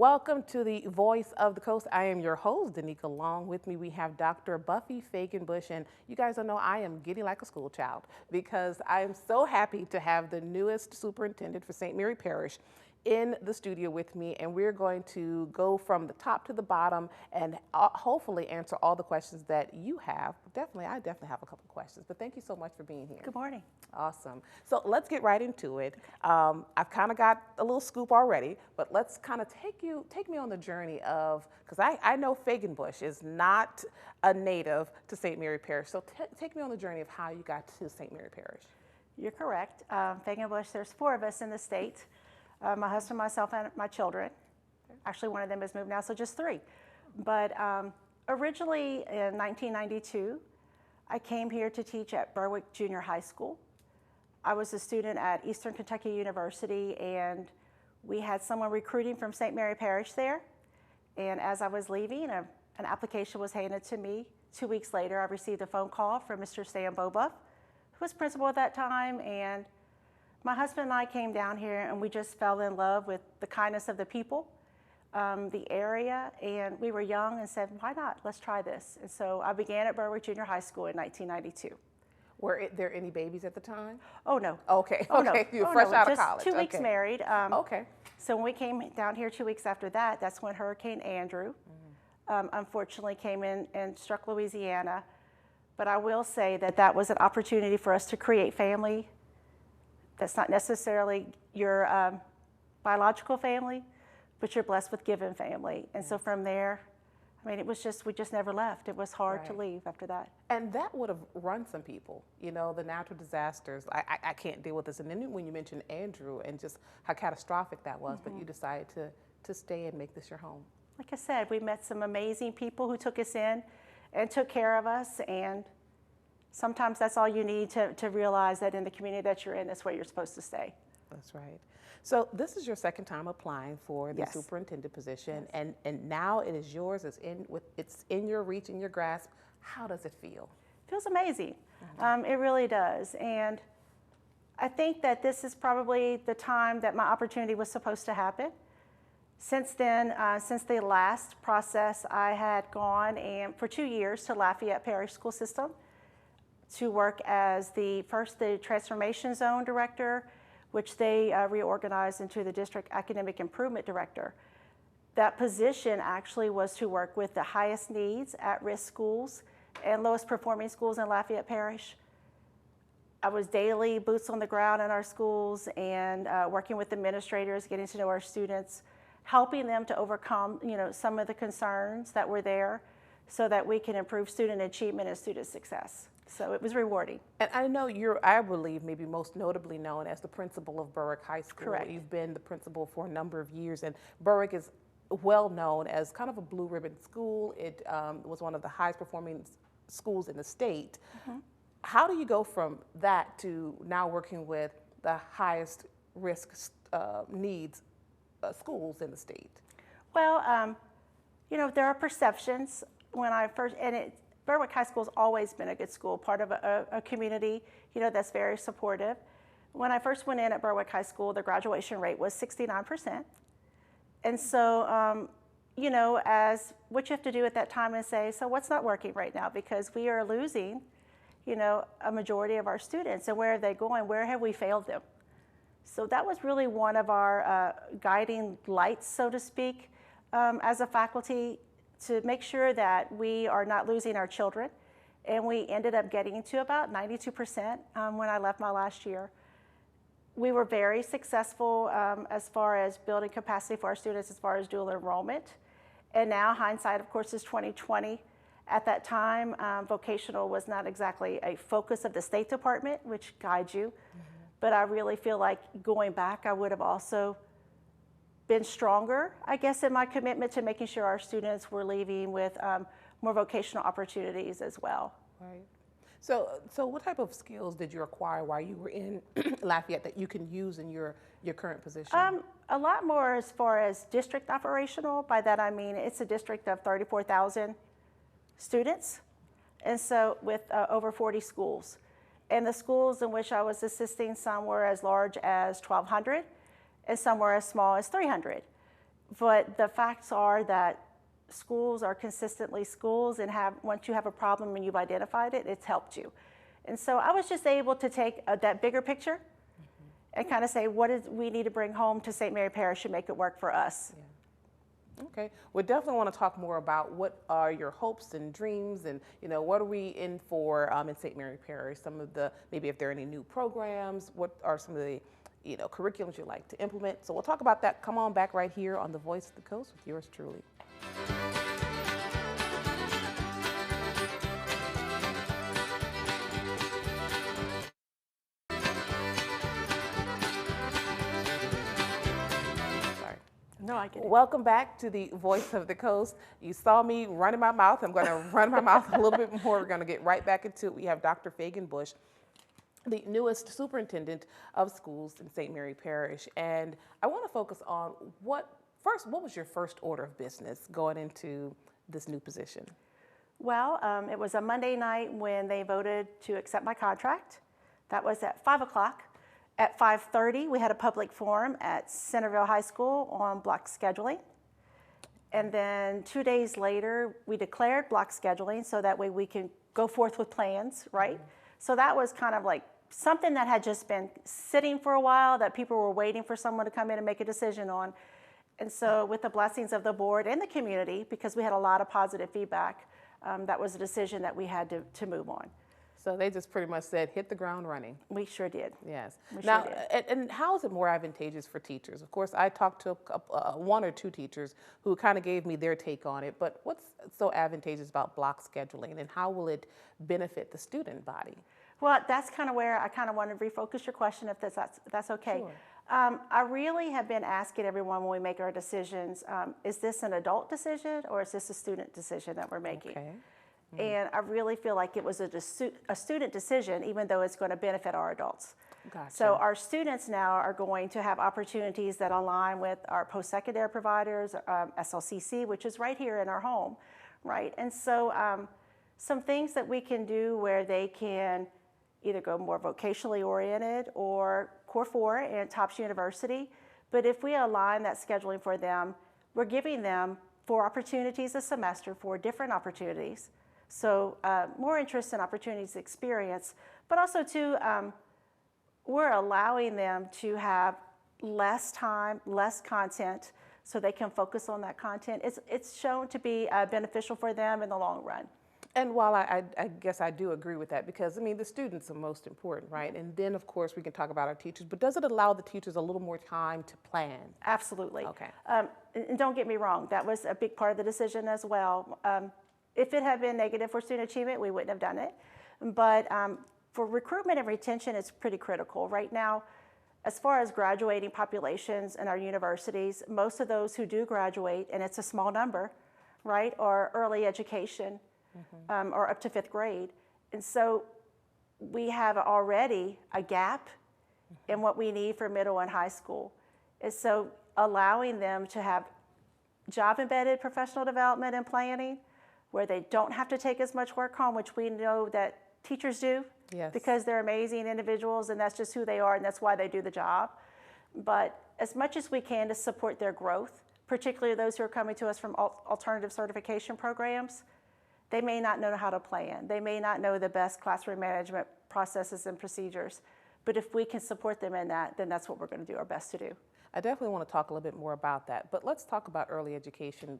Welcome to the Voice of the Coast. I am your host, Danica. Along with me, we have Dr. Buffy Fegenbush, and you guys don't know I am giddy like a school child because I am so happy to have the newest superintendent for St. Mary Parish in the studio with me, and we're going to go from the top to the bottom and hopefully answer all the questions that you have. I definitely have a couple of questions, but thank you so much for being here. Good morning. Awesome. So let's get right into it. I've kind of got a little scoop already, but let's kind of take me on the journey of, because I know Fegenbush is not a native to St. Mary Parish, so take me on the journey of how you got to St. Mary Parish. You're correct. Fegenbush, there's 4 of us in the state. My husband, myself, and my children. Actually, one of them has moved now, so just 3. But originally in 1992, I came here to teach at Berwick Junior High School. I was a student at Eastern Kentucky University, and we had someone recruiting from St. Mary Parish there. And as I was leaving, an application was handed to me. 2 weeks later, I received a phone call from Mr. Sam Bobuff, who was principal at that time, and my husband and I came down here and we just fell in love with the kindness of the people, the area, and we were young and said, why not? Let's try this. And so I began at Berwick Junior High School in 1992. Were there any babies at the time? Oh, no. Okay, Oh, okay. no. You were fresh out of just college. 2 weeks Okay. married. Okay. So when we came down here 2 weeks after that, that's when Hurricane Andrew unfortunately came in and struck Louisiana. But I will say that that was an opportunity for us to create family. That's not necessarily your biological family, but you're blessed with given family. And so from there, I mean, we just never left. It was hard to leave after that. And that would have run some people, you know, the natural disasters. I can't deal with this. And then when you mentioned Andrew and just how catastrophic that was, but you decided to stay and make this your home. Like I said, we met some amazing people who took us in and took care of us, and sometimes that's all you need to realize that in the community that you're in, that's where you're supposed to stay. That's right. So this is your second time applying for the superintendent position, and now it is yours. It's in your reach, in your grasp. How does it feel? It feels amazing. It really does. And I think that this is probably the time that my opportunity was supposed to happen. Since then, since the last process, I had gone for 2 years to Lafayette Parish School System to work as the Transformation Zone Director, which they reorganized into the District Academic Improvement Director. That position actually was to work with the highest needs, at-risk schools, and lowest performing schools in Lafayette Parish. I was daily boots on the ground in our schools and working with administrators, getting to know our students, helping them to overcome, some of the concerns that were there so that we can improve student achievement and student success. So it was rewarding. And I know I believe, maybe most notably known as the principal of Berwick High School. Correct. You've been the principal for a number of years, and Berwick is well known as kind of a blue ribbon school. It was one of the highest performing schools in the state. How do you go from that to now working with the highest risk needs schools in the state? Well, there are perceptions. When I first, Berwick High School's always been a good school, part of a community, that's very supportive. When I first went in at Berwick High School, the graduation rate was 69%. And so, as what you have to do at that time is say, so what's not working right now? Because we are losing, a majority of our students. And where are they going? Where have we failed them? So that was really one of our guiding lights, so to speak, as a faculty, to make sure that we are not losing our children. And we ended up getting to about 92% when I left my last year. We were very successful as far as building capacity for our students as far as dual enrollment. And now hindsight, of course, is 2020. At that time, vocational was not exactly a focus of the State Department, which guides you. But I really feel like going back, I would have also been stronger, I guess, in my commitment to making sure our students were leaving with more vocational opportunities as well. Right. So what type of skills did you acquire while you were in Lafayette that you can use in your current position? A lot more as far as district operational. By that I mean it's a district of 34,000 students, and so with over 40 schools. And the schools in which I was assisting, some were as large as 1,200 and some were as small as 300. But the facts are that schools are consistently schools, and once you have a problem and you've identified it, it's helped you. And so I was just able to take that bigger picture and kind of say, what is we need to bring home to St. Mary Parish and make it work for us. Yeah. Okay, we definitely want to talk more about what are your hopes and dreams, and what are we in for in St. Mary Parish. Some of the, maybe if there are any new programs, what are some of the curriculums you'd like to implement. So we'll talk about that. Come on back right here on The Voice of the Coast with yours truly. No, I get it. Welcome back to the Voice of the Coast. You saw me running my mouth. I'm going to run my mouth a little bit more. We're going to get right back into it. We have Dr. Fegenbush, the newest superintendent of schools in St. Mary Parish. And I want to focus on what was your first order of business going into this new position? Well, it was a Monday night when they voted to accept my contract. That was at 5 o'clock. At 5:30, we had a public forum at Centerville High School on block scheduling. And then 2 days later, we declared block scheduling so that way we can go forth with plans, right? Mm-hmm. So that was kind of like something that had just been sitting for a while that people were waiting for someone to come in and make a decision on. And so with the blessings of the board and the community, because we had a lot of positive feedback, that was a decision that we had to move on. So they just pretty much said, hit the ground running. We sure did. Yes. We now, sure did. And how is it more advantageous for teachers? Of course, I talked to one or two teachers who kind of gave me their take on it, but what's so advantageous about block scheduling, and how will it benefit the student body? Well, that's kind of where I kind of want to refocus your question, if that's okay. Sure. I really have been asking everyone when we make our decisions, is this an adult decision or is this a student decision that we're making? Okay. Mm-hmm. And I really feel like it was a student decision, even though it's going to benefit our adults. Gotcha. So our students now are going to have opportunities that align with our post-secondary providers, SLCC, which is right here in our home, right? And so some things that we can do where they can either go more vocationally oriented or Core 4 and Topps University. But if we align that scheduling for them, we're giving them 4 opportunities a semester, 4 different opportunities. So more interest and opportunities experience, but also too, we're allowing them to have less time, less content, so they can focus on that content. It's shown to be beneficial for them in the long run. And while I guess I do agree with that, because I mean the students are most important, right? And then of course we can talk about our teachers, but does it allow the teachers a little more time to plan? Absolutely. Okay. And don't get me wrong, that was a big part of the decision as well. If it had been negative for student achievement, we wouldn't have done it. But for recruitment and retention, it's pretty critical. Right now, as far as graduating populations in our universities, most of those who do graduate, and it's a small number, right, are early education, mm-hmm. Or up to 5th grade. And so we have already a gap mm-hmm. in what we need for middle and high school. And so allowing them to have job-embedded professional development and planning, where they don't have to take as much work home, which we know that teachers do, yes. because they're amazing individuals and that's just who they are and that's why they do the job. But as much as we can to support their growth, particularly those who are coming to us from alternative certification programs, they may not know how to plan. They may not know the best classroom management processes and procedures. But if we can support them in that, then that's what we're going to do our best to do. I definitely want to talk a little bit more about that, but let's talk about early education,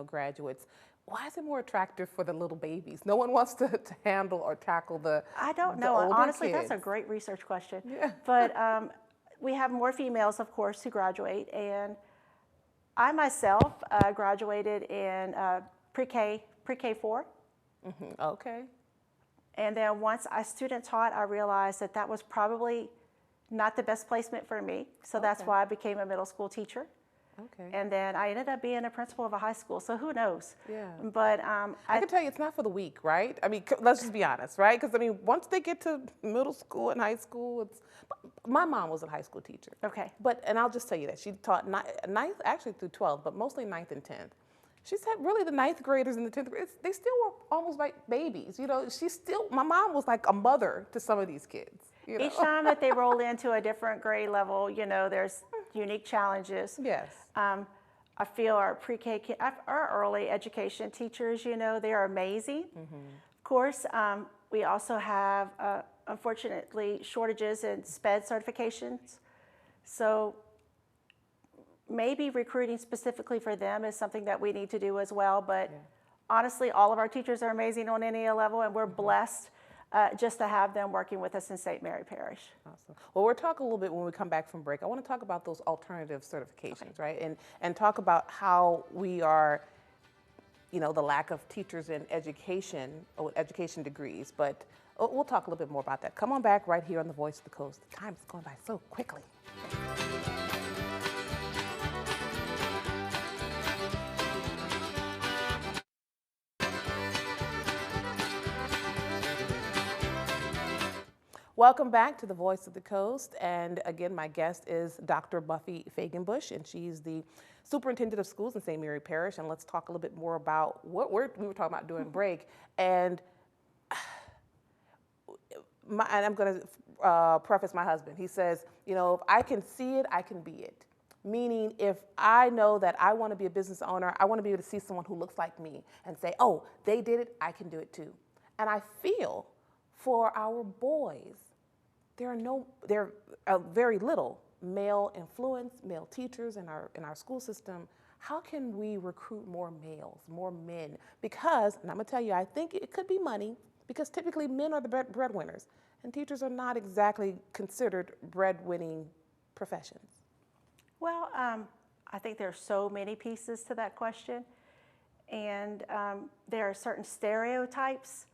graduates. Why is it more attractive for the little babies? No one wants to handle or tackle the I don't know. Honestly, kids. That's a great research question. Yeah. But we have more females, of course, who graduate. And I myself graduated in pre-K 4. Mm-hmm. Okay. And then once I student taught, I realized that was probably not the best placement for me. So that's why I became a middle school teacher. Okay. And then I ended up being a principal of a high school, so who knows? Yeah. But I can tell you it's not for the weak, right? I mean, let's just be honest, right? Because I mean, once they get to middle school and high school, my mom was a high school teacher. Okay. And I'll just tell you that she taught ninth actually through 12th, but mostly 9th and 10th. She said really the 9th graders and the 10th graders, they still were almost like babies. My mom was like a mother to some of these kids. Each time that they roll into a different grade level, there's unique challenges. Yes. I feel our pre-K, our early education teachers, they are amazing. Of course, we also have, unfortunately, shortages in SPED certifications. So maybe recruiting specifically for them is something that we need to do as well. But honestly, all of our teachers are amazing on any level, and we're blessed just to have them working with us in St. Mary Parish. Awesome. Well, we'll talk a little bit when we come back from break. I want to talk about those alternative certifications, right? And talk about how we are, the lack of teachers in education, or education degrees. But we'll talk a little bit more about that. Come on back right here on The Voice of the Coast. The time is going by so quickly. Welcome back to The Voice of the Coast. And again, my guest is Dr. Buffy Fegenbush, and she's the Superintendent of Schools in St. Mary Parish. And let's talk a little bit more about what we were talking about during break. And I'm going to preface my husband. He says, if I can see it, I can be it. Meaning, if I know that I want to be a business owner, I want to be able to see someone who looks like me and say, oh, they did it, I can do it too. And I feel for our boys, there are very little male influence, male teachers in our school system. How can we recruit more males, more men? Because, and I'm gonna tell you, I think it could be money, because typically men are the breadwinners, and teachers are not exactly considered breadwinning professions. Well, I think there are so many pieces to that question, and there are certain stereotypes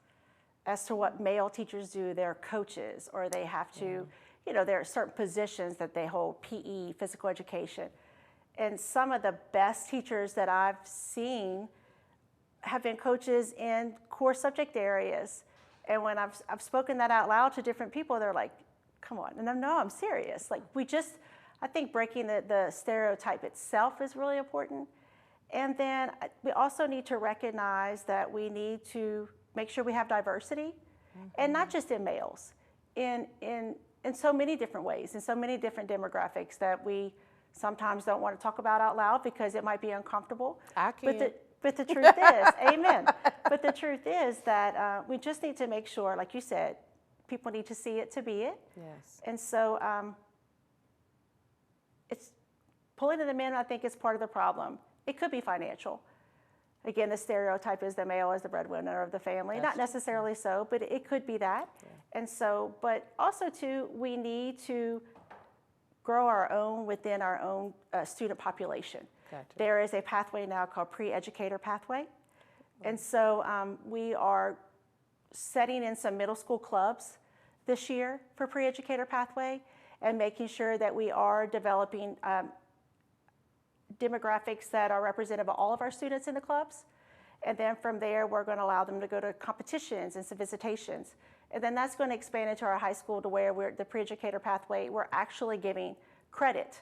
as to what male teachers do. They're coaches, or they have to, there are certain positions that they hold, PE, physical education. And some of the best teachers that I've seen have been coaches in core subject areas. And when I've spoken that out loud to different people, they're like, come on. And I'm serious. Like, I think breaking the stereotype itself is really important. And then we also need to recognize that we need to make sure we have diversity, and not just in males, in so many different ways, in so many different demographics that we sometimes don't want to talk about out loud because it might be uncomfortable. I can. But the truth is, amen. But the truth is that we just need to make sure, like you said, people need to see it to be it. Yes. And so it's pulling to the men, I think, is part of the problem. It could be financial. Again, the stereotype is the male as the breadwinner of the family. Not necessarily so, but it could be that. Yeah. And so, but also too, we need to grow our own within our own student population. Gotcha. There is a pathway now called pre-educator pathway. And so we are setting in some middle school clubs this year for pre-educator pathway, and making sure that we are developing demographics that are representative of all of our students in the clubs. And then from there, we're going to allow them to go to competitions and some visitations. And then that's going to expand into our high school to where we're the pre-educator pathway, we're actually giving credit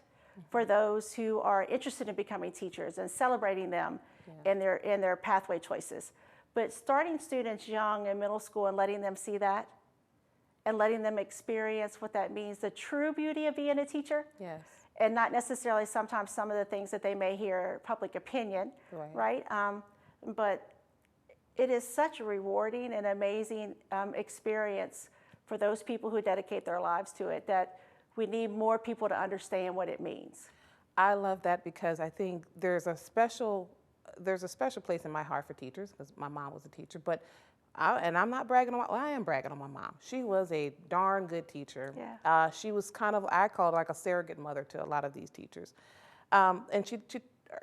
for those who are interested in becoming teachers and celebrating them in their pathway choices. But starting students young in middle school and letting them see that, and letting them experience what that means, the true beauty of being a teacher. Yes. And not necessarily sometimes some of the things that they may hear public opinion, right? But it is such a rewarding and amazing experience for those people who dedicate their lives to it, that we need more people to understand what it means. I love that, because I think there's a special place in my heart for teachers, because my mom was a teacher. But and I'm not bragging on I am bragging on my mom. She was a darn good teacher. Yeah. She was kind of, I call it like a surrogate mother to a lot of these teachers. And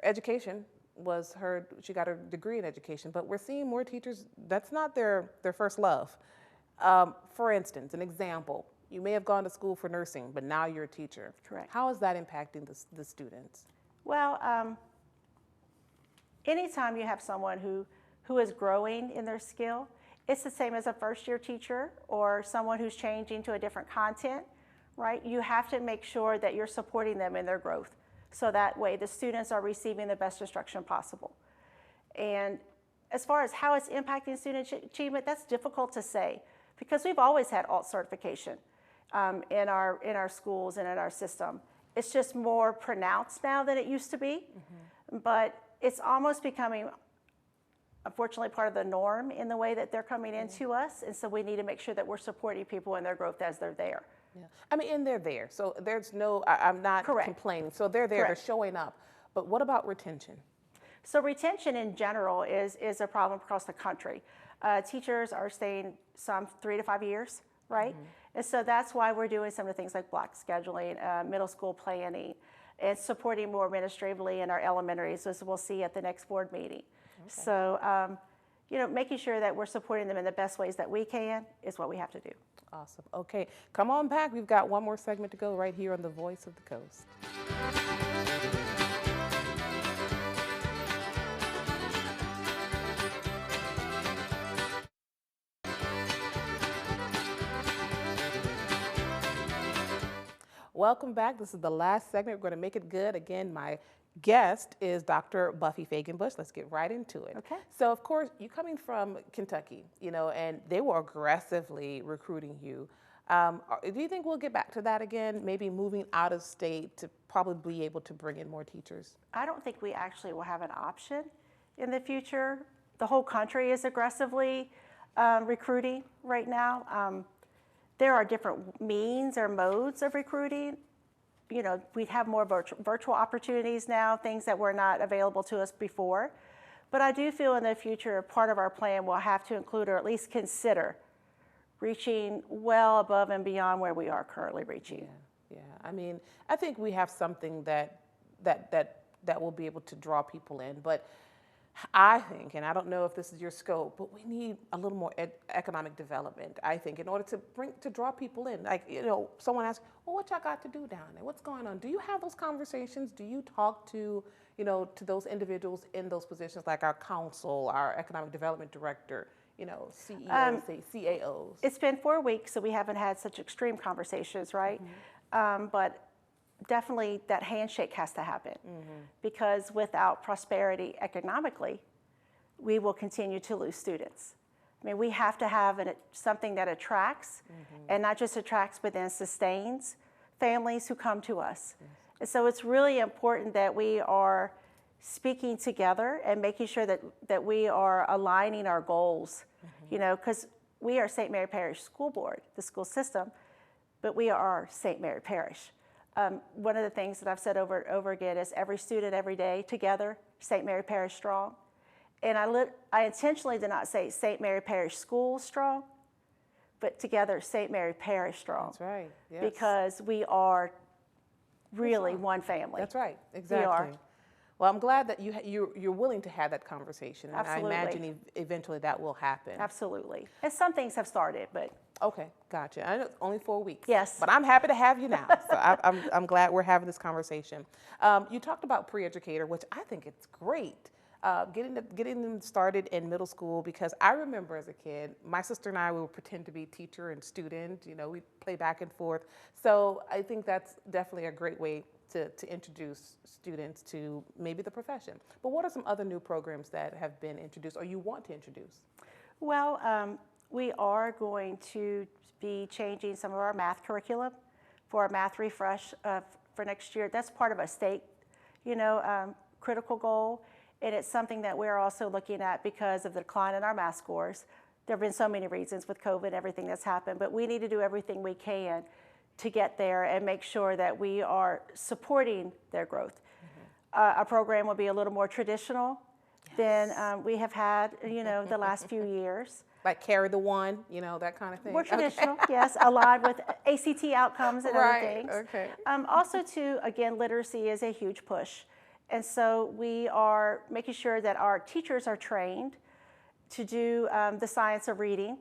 education was she got her degree in education, but we're seeing more teachers, that's not their first love. For instance, an example, you may have gone to school for nursing, but now you're a teacher. Correct. How is that impacting the students? Well, anytime you have someone who is growing in their skill, it's the same as a first-year teacher or someone who's changing to a different content, right? You have to make sure that you're supporting them in their growth, so that way the students are receiving the best instruction possible. And as far as how it's impacting student achievement, that's difficult to say, because we've always had alt certification in our schools and in our system. It's just more pronounced now than it used to be. but it's almost becoming, unfortunately, part of the norm in the way that they're coming into us. And so we need to make sure that we're supporting people in their growth as they're there. Yeah. I mean, and they're there. So there's no, I'm not Correct. complaining. So they're there, Correct. they're showing up. But what about retention? So retention in general is a problem across the country. Teachers are staying some 3 to 5 years, right? And so that's why we're doing some of the things like block scheduling, middle school planning, and supporting more administratively in our elementaries, as we'll see at the next board meeting. Okay. So, making sure that we're supporting them in the best ways that we can is what we have to do. Awesome. Okay, come on back. We've got one more segment to go right here on the Voice of the Coast. Welcome back. This is the last segment. We're going to make it good. Again, my guest is Dr. Buffy Fegenbush. Let's get right into it. Okay. So, of course, you're coming from Kentucky, and they were aggressively recruiting you. Do you think we'll get back to that again, maybe moving out of state to probably be able to bring in more teachers? I don't think we actually will have an option in the future. The whole country is aggressively recruiting right now. There are different means or modes of recruiting. We have more virtual opportunities now, things that were not available to us before. But I do feel in the future, part of our plan will have to include or at least consider reaching well above and beyond where we are currently reaching. Yeah. I mean, I think we have something that will be able to draw people in. But I think, and I don't know if this is your scope, but we need a little more economic development, I think, in order to draw people in. Like, someone asks, well, what y'all got to do down there? What's going on? Do you have those conversations? Do you talk to those individuals in those positions, like our council, our economic development director, CEOs, CAOs? It's been 4 weeks, so we haven't had such extreme conversations, right? But definitely that handshake has to happen, because without prosperity economically, we will continue to lose students. I mean, we have to have something that attracts, and not just attracts, but then sustains families who come to us. And so it's really important that we are speaking together and making sure that we are aligning our goals, because we are St. Mary Parish School Board, the school system, but we are St. Mary Parish. One of the things that I've said over and over again is every student, every day, together, St. Mary Parish strong. And I intentionally did not say St. Mary Parish School strong, but together, St. Mary Parish strong. That's right, yes. Because we are really one family. That's right, exactly. We are. Well, I'm glad that you're willing to have that conversation. And Absolutely. I imagine eventually that will happen. Absolutely. And some things have started, but. Okay, gotcha. I know it's only 4 weeks. Yes. But I'm happy to have you now. So I'm glad we're having this conversation. You talked about pre-educator, which I think it's great. Getting them started in middle school, because I remember as a kid, my sister and I, we would pretend to be teacher and student. We'd play back and forth. So I think that's definitely a great way to introduce students to maybe the profession. But what are some other new programs that have been introduced or you want to introduce? Well, we are going to be changing some of our math curriculum for a math refresh for next year. That's part of a state, critical goal. And it's something that we're also looking at because of the decline in our math scores. There have been so many reasons with COVID and everything that's happened, but we need to do everything we can to get there and make sure that we are supporting their growth. Our program will be a little more traditional than we have had, the last few years. Like carry the one, that kind of thing. More traditional, yes, aligned with ACT outcomes and other things. Okay. Also, again, literacy is a huge push. And so we are making sure that our teachers are trained to do the science of reading.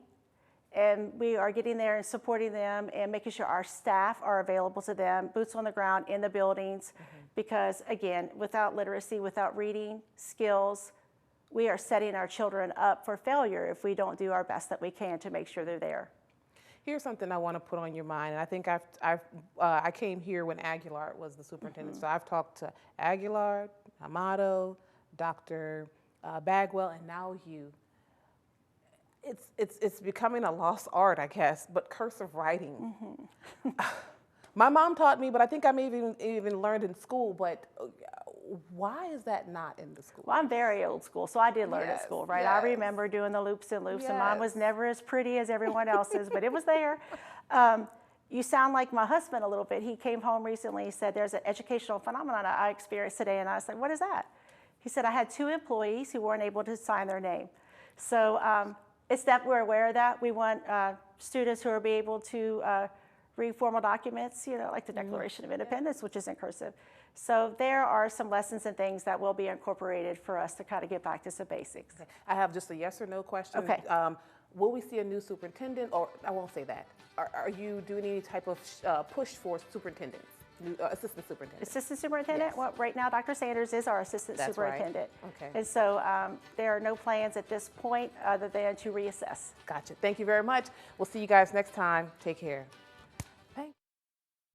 And we are getting there and supporting them and making sure our staff are available to them, boots on the ground in the buildings. Because, again, without literacy, without reading skills, we are setting our children up for failure if we don't do our best that we can to make sure they're there. Here's something I want to put on your mind, and I think I came here when Aguilar was the superintendent, so I've talked to Aguilar, Amato, Dr. Bagwell, and now you. It's becoming a lost art, I guess, but cursive writing. My mom taught me, but I think I may even learned in school. But Why is that not in the school? Well, I'm very old school, so I did learn at Yes, school, right? I yes. remember doing the loops and loops, and mine was Yes. never as pretty as everyone else's, but it was there. You sound like my husband a little bit. He came home recently, he said, there's an educational phenomenon I experienced today, and I said, what is that? He said, I had 2 employees who weren't able to sign their name. So it's that we're aware of that. We want students who are be able to read formal documents, you know, like the Declaration of Independence, which is in cursive. So there are some lessons and things that will be incorporated for us to kind of get back to some basics. Okay. I have just a yes or no question. Okay. Will we see a new superintendent, or I won't say that. Are you doing any type of push for superintendents, new, assistant superintendents? Assistant superintendent? Yes. Well, right now, Dr. Sanders is our assistant That's right. superintendent. Okay. And so there are no plans at this point other than to reassess. Gotcha. Thank you very much. We'll see you guys next time. Take care.